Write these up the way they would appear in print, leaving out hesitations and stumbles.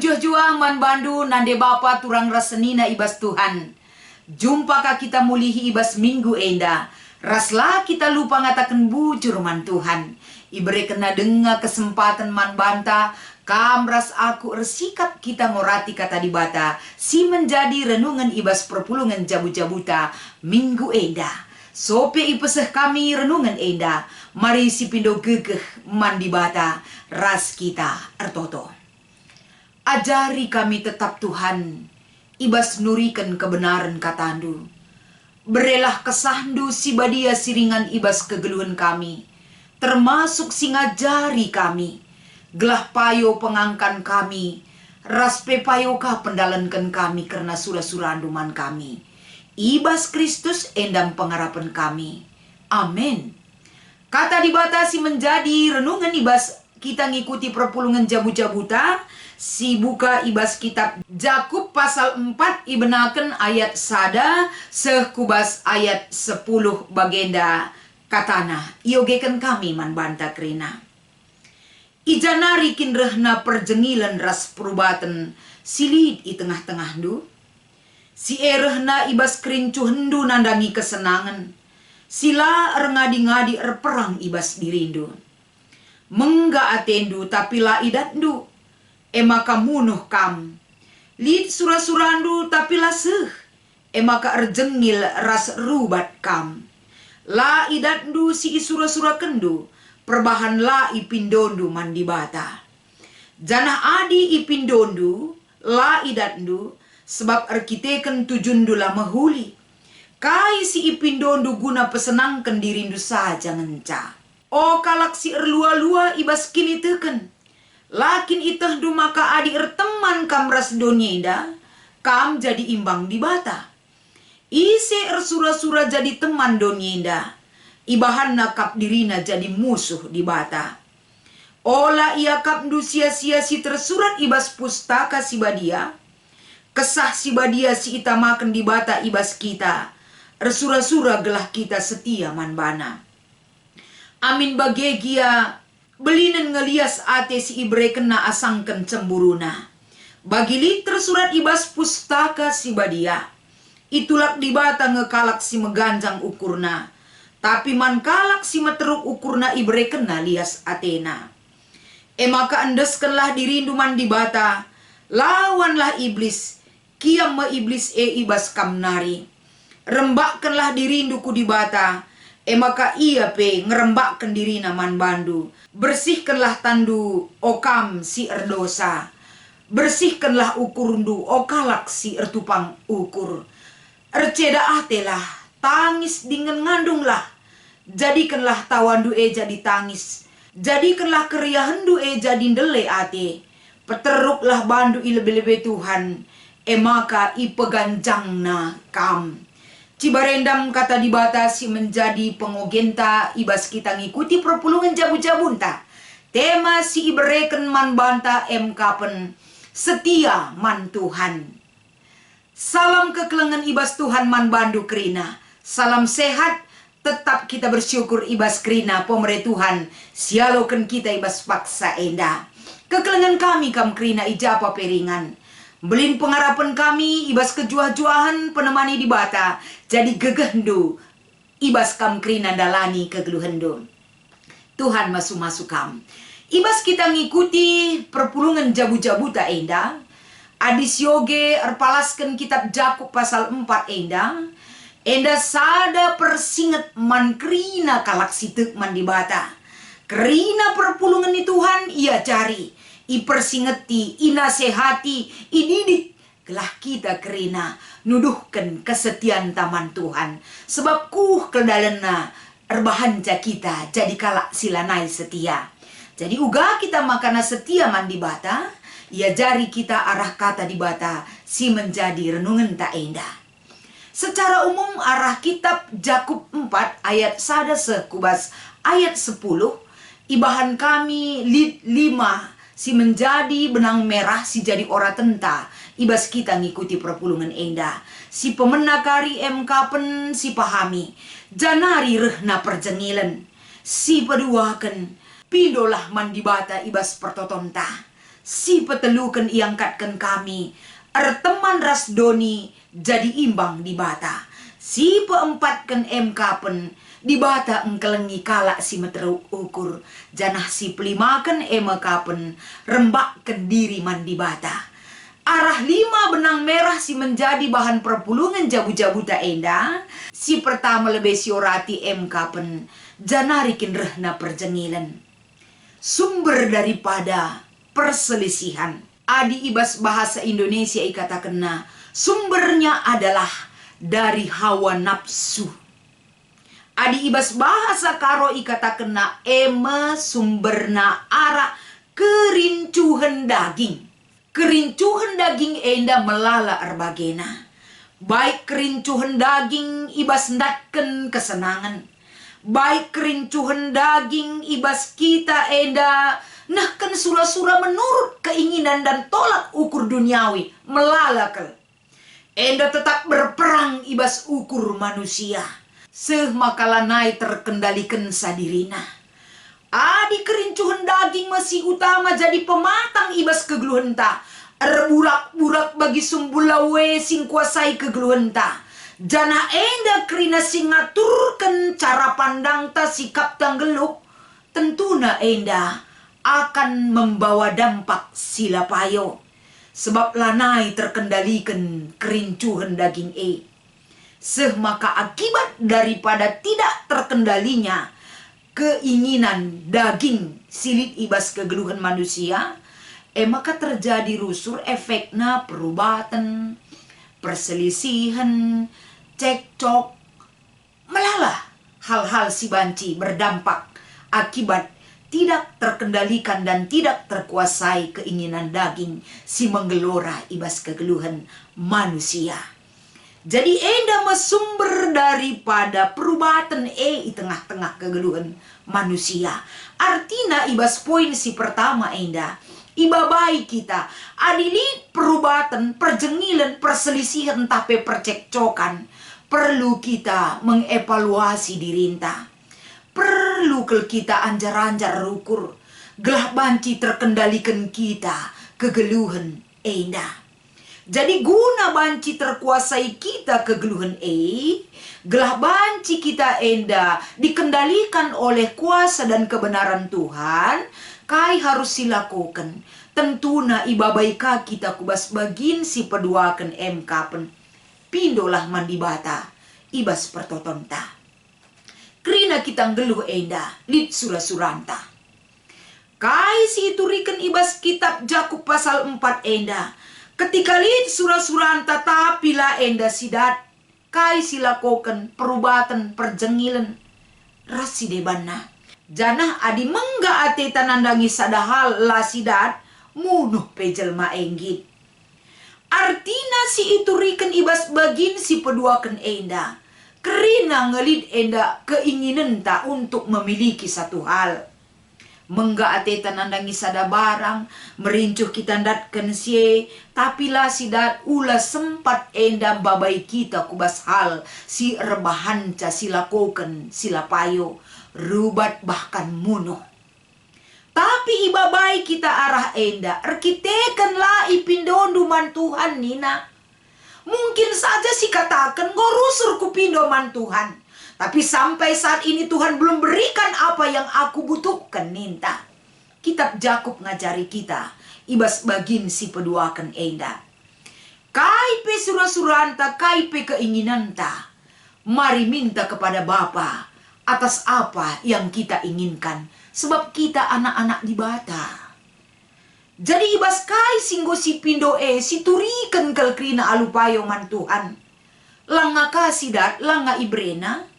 kejuah-juah man bandu nande bapa turang rasenina ibas Tuhan. Jumpakah kita mulihi ibas minggu enda. Raslah kita lupa ngatakan bujur man Tuhan. Ibere kena dengar kesempatan man banta. Kamras aku resikap kita morati kata di bata. Si menjadi renungan ibas perpulungan jabu-jabuta minggu enda. Sope ipeseh kami renungan enda. Mari si pindo gegeh man di bata. Ras kita ertoto. Ajari kami tetap Tuhan, ibas nurikan kebenaran katandu. Berelah kesahndu si badia siringan ibas kegeluhan kami, termasuk si ngajari kami. Gelah payo pengangkan kami, raspe payokah pendalankan kami karena surah-surah anduman kami. Ibas Kristus endam pengharapan kami. Amin. Kata dibatasi menjadi renungan ibas kita ngikuti perpulungan jabu-jabuta. Si buka ibas kitab Jakub pasal 4 ibenaken ayat sada sekubas ayat 10 bagenda katana iogeken kami man banta krina. Ijanari kinrehna perjengilan ras perubaten silid i tengah-tengah du. Si erehna ibas kerincu hendu nandangi kesenangan. Sila ngadi-ngadi perang ibas dirindu. Mengga atendu tapi la idatdu. Emaka munuh kam. Lid surah-surandu tapi laseh. Emaka erjengil ras rubat kam. La idatdu si surah-surah kendu. Perbahan la ipindondu mandibata. Janah adi ipindondu. La idatdu. Sebab arkiteken tujundu la mahuli. Kai si ipindondu guna pesenangkan dirindu saja ngenca. O kalak si erlua-lua ibas kini teken. Lakin itah du maka adi erteman kam ras donyeda, kam jadi imbang di bata. Ise ersura-sura jadi teman donyeda, ibahan nakap dirina jadi musuh di bata. Ola ia kap du sia-sia si tersurat ibas pustaka si badia, kesah si badia si itamakan di bata ibas kita, ersura-sura gelah kita setia man bana. Amin bagegia. Belinen ngelias ate si ibre kena asangken cemburuna. Bagi tersurat ibas pustaka si badia. Itulak dibata ngekalak si meganjang ukurna. Tapi man kalak si meteruk ukurna ibre kena lias atena. Maka endeskenlah dirindu man dibata. Lawanlah iblis. Kiam me iblis ibas kamnari. Rembakkanlah dirinduku dibata. Maka ia pe ngerembakkan diri naman bandu. Bersihkanlah tandu okam si erdosa. Bersihkanlah ukurundu okalak si ertupang ukur. Erceda atelah tangis dengan ngandunglah. Jadikanlah tawandu jadi tangis. Jadikanlah keriahandu jadi ndele ate. Peteruklah bandu ilebe-lebe Tuhan. Maka ipeganjangna kam. Cibarendam kata dibatasi menjadi pengogenta ibas kita ngikuti perpulungan jabu-jabunta. Tema si ibereken man banta kapen setia man Tuhan. Salam kekelengan ibas Tuhan man bandu krina. Salam sehat tetap kita bersyukur ibas krina pomere Tuhan. Sialoken kita ibas paksa enda. Kekelengan kami kam krina ijapa peringan. Belin pengharapan kami ibas kejuah-juahan penemani di bata. Jadi gegendu ibas kam krina dalani kegeluhendu. Tuhan masuk-masuk kam. Ibas kita ngikuti perpulungan jabu-jabuta enda. Adis yoge erpalaskan kitab Jakub pasal 4 enda. Enda sada persinget man krina kalak sitek man di bata. Krina perpulungan ni Tuhan ia cari. Ipersingeti, inasehati, ididik. Gelah kita kerina nuduhkan kesetiaan taman Tuhan. Sebab kedalena erbahanja kita jadi kalak silanai setia. Jadi uga kita makana setia mandi bata. Ya jari kita arah kata di bata si menjadi renungan tak endah. Secara umum arah kitab Jakub 4 ayat sada sekubas ayat 10. Ibahan kami lid 5. Si menjadi benang merah, si jadi ora tenta. Ibas kita ngikuti perpulungan endah. Si pemenakari kapen si pahami. Janari rehna perjengilan. Si peduaken. Pindolah mandibata ibas pertotonta. Si petelukan iangkatkan kami, teman rasdoni jadi imbang di bata. Si peempatkan emkapen, di bata engkelengi kalak si meteru ukur. Janah si pelimakan emekapen, rembakkan diri man di bata. Arah 5 benang merah si menjadi bahan perpulungan jabu-jabu tak enda. Si pertama lebih siorati emkapen, janarikin rehna perjengilan. Sumber daripada perselisihan. Adi ibas bahasa Indonesia ikata kena, sumbernya adalah dari hawa nafsu. Adi ibas bahasa karo ikata kena, sumberna ara kerincuhan daging. Kerincuhan daging enda melala erbagena. Baik kerincuhan daging ibas ndatken kesenangan. Baik kerincuhan daging ibas kita enda nah kan sura-sura menurut keinginan dan tolak ukur duniawi melalakel. Enda tetap berperang ibas ukur manusia. Semakalanai terkendalikan sadirina. Adi kerincuhan daging masih utama jadi pematang ibas kegeluhenta. Erburak-burak bagi sumbulawe sing kuasai kegeluhenta. Jana enda kerina sing ngaturkan cara pandang ta sikap tanggeluk. Tentuna enda akan membawa dampak silapayo. Sebab lanai terkendalikan kerincuhan daging maka akibat daripada tidak terkendalinya keinginan daging silit ibas kegeluhan manusia, maka terjadi rusur efeknya perubatan, perselisihan, cekcok, melalah hal-hal si banci berdampak akibat tidak terkendalikan dan tidak terkuasai keinginan daging si menggelora ibas kegeluhan manusia. Jadi enda mesumber daripada perubatan di tengah-tengah kegeluhan manusia. Artinya ibas poin si pertama enda, ibabai kita adili perubatan, perjengilan, perselisihan tapi percekcokan. Perlu kita mengevaluasi dirinta. Perlu kita anjar-anjar rukur. Gelah banci terkendalikan kita kegeluhan enda. Jadi guna banci terkuasai kita kegeluhan gelah banci kita enda dikendalikan oleh kuasa dan kebenaran Tuhan, kai harus silakukan. Tentuna ibabai ka kita kubas bagin si peduakan kapen. Pindolah mandi bata, ibas pertotonta. Krina kita ngeluh enda, lid surah-suranta. Kai si iturikan ibas kitab Jakub pasal 4 enda. Ketika lid surah-suranta tapila enda sidat. Kai silakoken perubatan perjengilan. Rasi debana. Janah adi mengga ate tanandangi sadahal la sidat. Munuh pejel maenggit. Artina si iturikan ibas bagin si peduakan enda. Kerina ngelid enda keinginan ta untuk memiliki satu hal. Mengga ate tanandangi sada barang, merincuh kita datkan sie, tapi lah sidat ula sempat enda babai kita kubas hal, si rebahan ca silakoken silapayo, rubat bahkan munuh. Tapi ibabai kita arah enda, erkitekanlah ipindondu man Tuhan nina. Mungkin saja si katakan ngorusur kupindo man Tuhan. Tapi sampai saat ini Tuhan belum berikan apa yang aku butuhkan ninta. Kitab Jakub ngajari kita. Ibas bagin si peduakan enda. Kaipe surah-suranta, kaipe keinginanta. Mari minta kepada Bapa atas apa yang kita inginkan. Sebab kita anak-anak di bata. Jadi ibas kai singgo si pindo si turikan kalkrina alupayo man Tuhan. Langa kasidat, langa ibrena.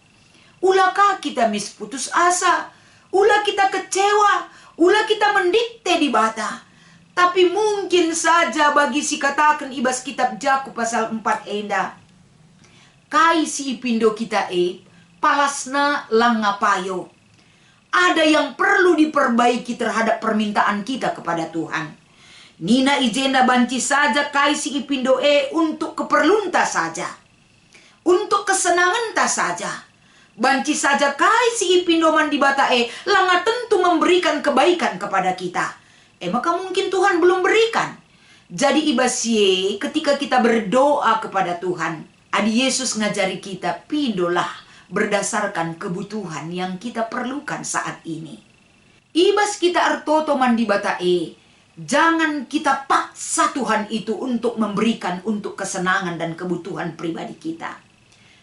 Ulaka kita misputus asa. Ula kita kecewa. Ula kita mendikte di bata. Tapi mungkin saja bagi si katakan ibas kitab Jakub pasal 4 enda. Kai si pindo kita palasna langa payo. Ada yang perlu diperbaiki terhadap permintaan kita kepada Tuhan. Nina ijenda banci saja kai si ipindo untuk keperluan ta saja. Untuk kesenangan ta saja. Banci saja kai si ipindo man di bata langa tentu memberikan kebaikan kepada kita. Maka mungkin Tuhan belum berikan. Jadi ibas ye, ketika kita berdoa kepada Tuhan, Adi Yesus ngajari kita, pindolah berdasarkan kebutuhan yang kita perlukan saat ini. Ibas kita artoto mandi batae, jangan kita paksa Tuhan itu untuk memberikan untuk kesenangan dan kebutuhan pribadi kita.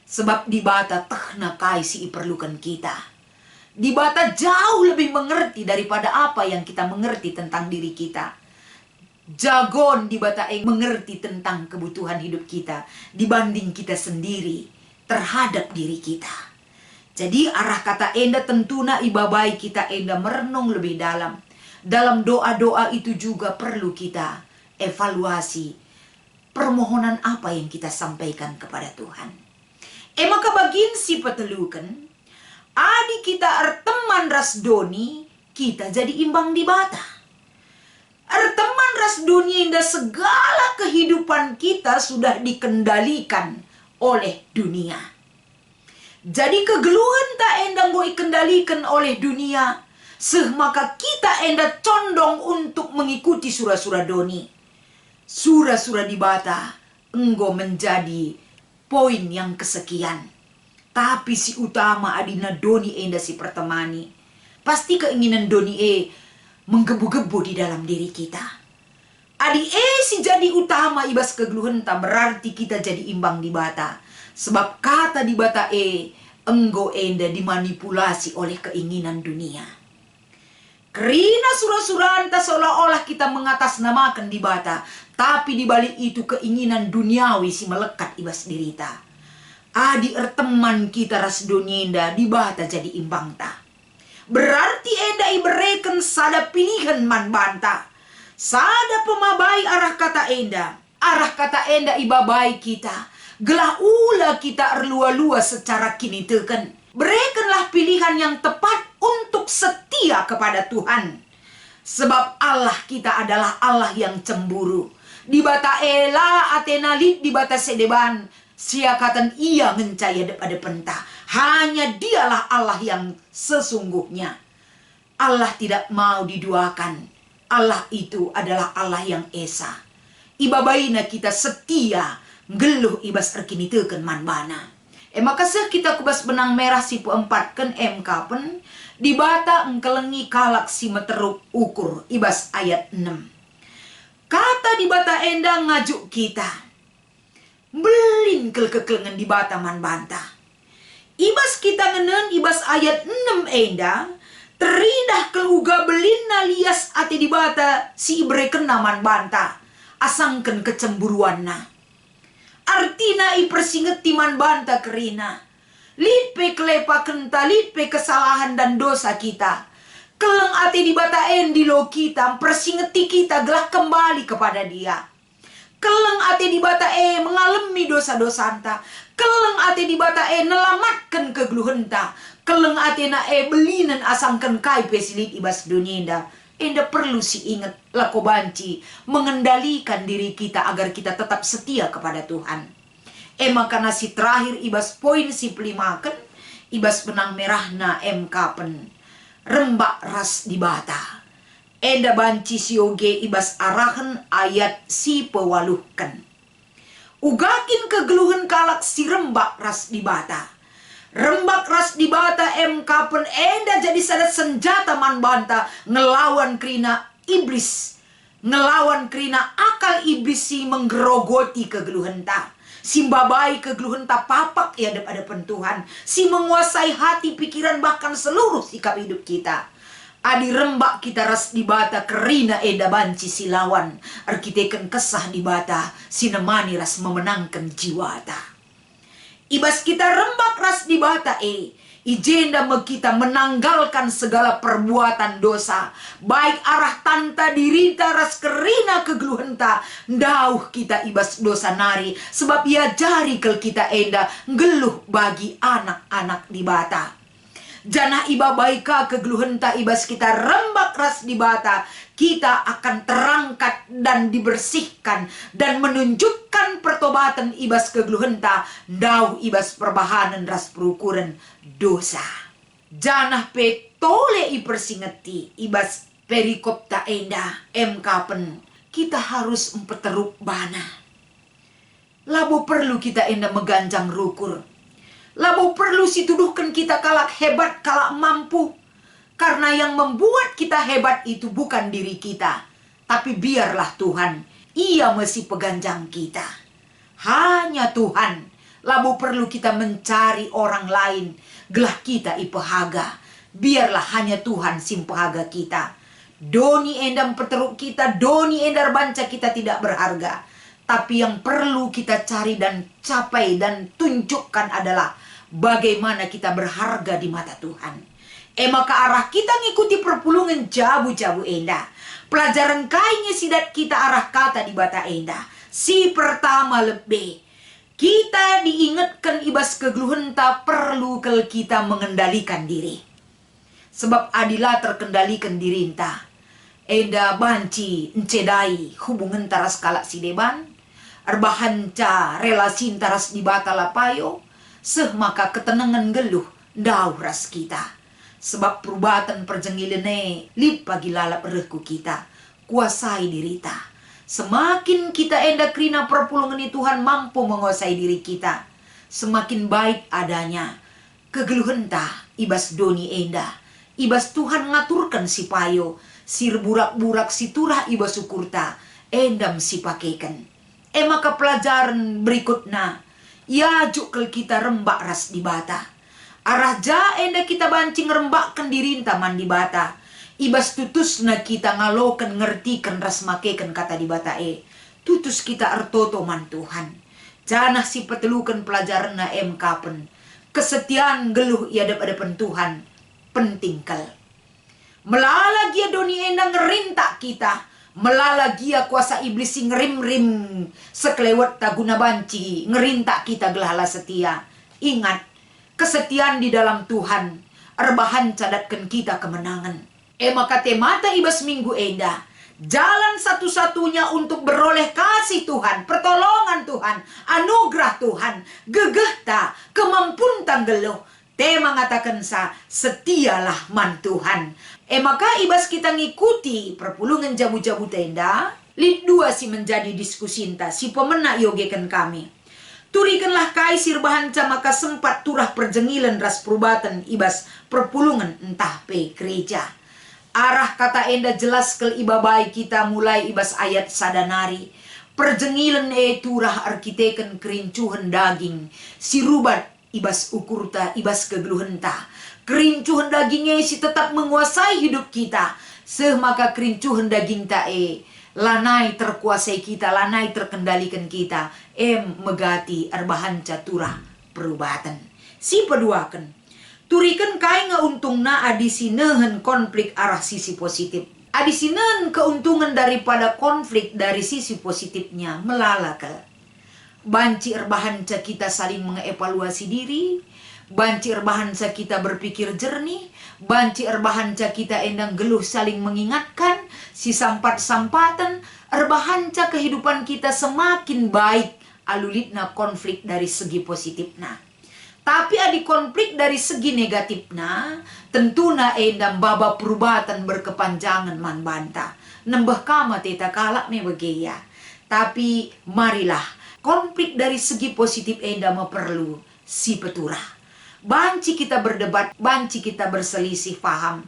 Sebab di bata tehna kaisi perlukan kita. Di bata jauh lebih mengerti daripada apa yang kita mengerti tentang diri kita. Jagon di bata mengerti tentang kebutuhan hidup kita dibanding kita sendiri terhadap diri kita. Jadi arah kata enda tentuna ibabai kita enda merenung lebih dalam. Dalam doa-doa itu juga perlu kita evaluasi permohonan apa yang kita sampaikan kepada Tuhan. Maka bagin si petelukan, adi kita arteman ras doni, kita jadi imbang di bata. Arteman ras doni indah segala kehidupan kita sudah dikendalikan oleh dunia. Jadi kegeluhan tak endang boleh kendalikan oleh dunia. Maka kita enda condong untuk mengikuti surah-surah doni. Surah-surah di bata enggo menjadi poin yang kesekian. Tapi si utama adina doni enda si pertemani. Pasti keinginan doni menggebu-gebu di dalam diri kita. Adi si jadi utama ibas kegeluhan tak berarti kita jadi imbang di bata. Sebab kata di bata enggo enda dimanipulasi oleh keinginan dunia. Kerina surah-surah anta seolah-olah kita mengatasnamakan di bata. Tapi di balik itu keinginan duniawi si melekat ibas dirita. Adi teman kita ras dunia di bata jadi imbang ta. Berarti enda ibereken sada pilihan man banta. Sada pemabai arah kata enda. Arah kata enda ibabai kita. Gelah ula kita erlua-lua secara kini teken. Berikanlah pilihan yang tepat untuk setia kepada Tuhan. Sebab Allah kita adalah Allah yang cemburu. Di bata ela atenalit di bata sedeban. Siakatan ia mencaya depada pentah. Hanya dialah Allah yang sesungguhnya. Allah tidak mau diduakan. Allah itu adalah Allah yang esa. Ibabaina kita setia. Geluh ibas erkini teken man bana. Maka kita kubas benang merah si empat ken kapen. Di bata engkelengi kalak si meteruk ukur ibas ayat 6. Kata di bata enda ngajuk kita. Belin kekelengan di bata man banta. Ibas kita ngenen ibas ayat 6 enda. Terindah keluga belin lias ati di bata si ibre kenaman banta. Asangken kecemburuan na. Artina ipersingeti man banta kerina. Lipe kelepa kenta, lipe kesalahan dan dosa kita. Keleng ati di bata endi lo kita, persingeti kita gelah kembali kepada dia. Keleng ati di bata mengalami dosa-dosa anta. Keleng ati di bata nelamatkan kegeluhenta. Keleng ati na belinan asangkan kai pesilit ibas dunia. Enda perlu si ingat lako banci mengendalikan diri kita agar kita tetap setia kepada Tuhan. Maka si terakhir ibas poin si pelimakan ibas benang merahna kapen rembak ras di bata. Enda banci si oge ibas arahan ayat si pewaluhkan. Ugakin kegeluhan kalak si rembak ras di bata. Rembak ras di bata kapen enda jadi sadat senjata man banta ngelawan kerina iblis. Ngelawan kerina akal iblis si menggerogoti kegeluhan ta. Si babai kegeluhan ta papak ya depan Tuhan. Si menguasai hati, pikiran, bahkan seluruh sikap hidup kita. Adi rembak kita ras di bata kerina eda banci si lawan. Arkiteken kesah di bata sinemani ras memenangkan jiwa ta. Ibas kita rembak ras di bata ijenda kita menanggalkan segala perbuatan dosa. Baik arah tanta dirita ras kerina kegeluhenta. Dauh kita ibas dosa nari. Sebab ia jari kel kita enda geluh bagi anak-anak di bata. Jana iba baika kegeluhenta ibas kita rembak ras di bata. Kita akan terangkat dan dibersihkan. Dan menunjukkan pertobatan ibas kegeluhenta. Dauh ibas perbahanan ras perukuran dosa. Janah pe tole ipersingeti ibas perikop ta enda kapen kita harus empeteruk bana. Labo perlu kita enda meganjang rukur. Labo perlu situduhkan kita kalak hebat, kalak mampu. Karena yang membuat kita hebat itu bukan diri kita, tapi biarlah Tuhan. Ia mesti peganjang kita. Hanya Tuhan. Labo perlu kita mencari orang lain. Gelah kita ipehaga. Biarlah hanya Tuhan simpehaga kita. Doni endam peteruk kita, doni endar banca kita tidak berharga. Tapi yang perlu kita cari dan capai dan tunjukkan adalah bagaimana kita berharga di mata Tuhan. Maka arah kita ngikuti perpulungan jabu-jabu enda. Pelajaran kainya sidat kita arah kata di bata enda. Si pertama lebih. Kita diingatkan ibas kegluhenta perlu kel kita mengendalikan diri. Sebab adilah terkendalikan diri entah. Enda banci encedai hubungan taras kalak si deban. Erbahanca relasi taras di bata lapayo. Seh maka ketenangan geluh dau ras kita. Sebab perubatan perjengilene lip pagi lalap rehku kita. Kuasai dirita. Semakin kita enda krina perpulungan Tuhan mampu menguasai diri kita. Semakin baik adanya. Kegeluhenta ibas doni enda. Ibas Tuhan ngaturkan si payo. Sir burak-burak si turah ibas ukurta. Endam si pakaikan. Maka pelajaran berikutnya. Ya jukel kita rembak ras di bata. Arah ja enda kita bancing rembakkan dirinta mandi bata. Ibas tutus na kita ngalokan ngertikan ras makekan kata di bata tutus kita artoto man Tuhan. Janah si petelukan pelajaran na kapen. Kesetiaan geluh iadap-adapan Tuhan. Penting kal. Melala gia doni enda ngerintak kita. Melala gia kuasa iblis si ngerim-rim. Sekelewat taguna banci. Ngerintak kita gelala setia. Ingat. Kesetiaan di dalam Tuhan. Erbahan cadatkan kita kemenangan. Maka temata ibas minggu enda. Jalan satu-satunya untuk beroleh kasih Tuhan. Pertolongan Tuhan. Anugerah Tuhan. Gegehta. Kemampuan tanggeluh. Tema mengatakan setialah man Tuhan. Maka ibas kita ngikuti perpulungan jabu-jabu tenda. Lid 2 si menjadi diskusi inta. Si pemenak yogekan kami. Turikanlah kaisir bahanca maka sempat turah perjengilan ras perubatan ibas perpulungan entah pe gereja. Arah kata enda jelas kel ibabai kita mulai ibas ayat sadanari. Perjengilan turah arkiteken kerincuhan daging. Si rubat ibas ukurta ibas kegeluhenta. Kerincuhan dagingnya si tetap menguasai hidup kita. Seh maka kerincuhan daging lanai terkuasai kita, lanai terkendalikan kita. Megati erbahan catura perubatan. Si peduakan. Turikan kai ngauntungna adisinehen konflik arah sisi positif. Adisinehen keuntungan daripada konflik dari sisi positifnya melalaka. Banci erbahan kita saling mengevaluasi diri. Banci erbahan kita berpikir jernih. Banci erbahan kita endang geluh saling mengingatkan. Si sampat-sampatan erbahanca kehidupan kita semakin baik alulitna konflik dari segi positifna. Tapi adi konflik dari segi negatifna tentuna endam baba perubatan berkepanjangan man banta. Nembah kama teta kalak me begeya. Tapi marilah konflik dari segi positif endam perlu si peturah. Banci kita berdebat, banci kita berselisih paham.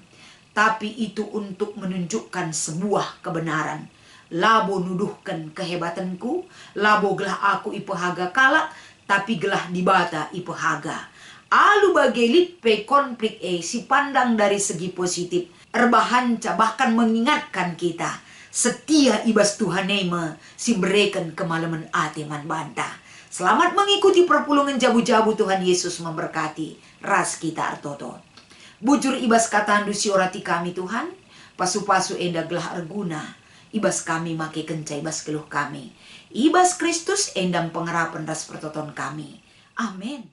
Tapi itu untuk menunjukkan sebuah kebenaran. Labo nuduhkan kehebatanku. Labo gelah aku ipehaga kalak. Tapi gelah dibata ipehaga. Alu bagelit pe konflik si pandang dari segi positif. Erbahanca bahkan mengingatkan kita. Setia ibas Tuhan si berikan kemalaman atiman banta. Selamat mengikuti perpulungan jabu-jabu Tuhan Yesus memberkati. Ras kita artoto. Bujur ibas katandu siorati kami Tuhan. Pasu-pasu enda gelah arguna. Ibas kami make kenca ibas keluh kami. Ibas Kristus endang pengerapan ras pertoton kami. Amin.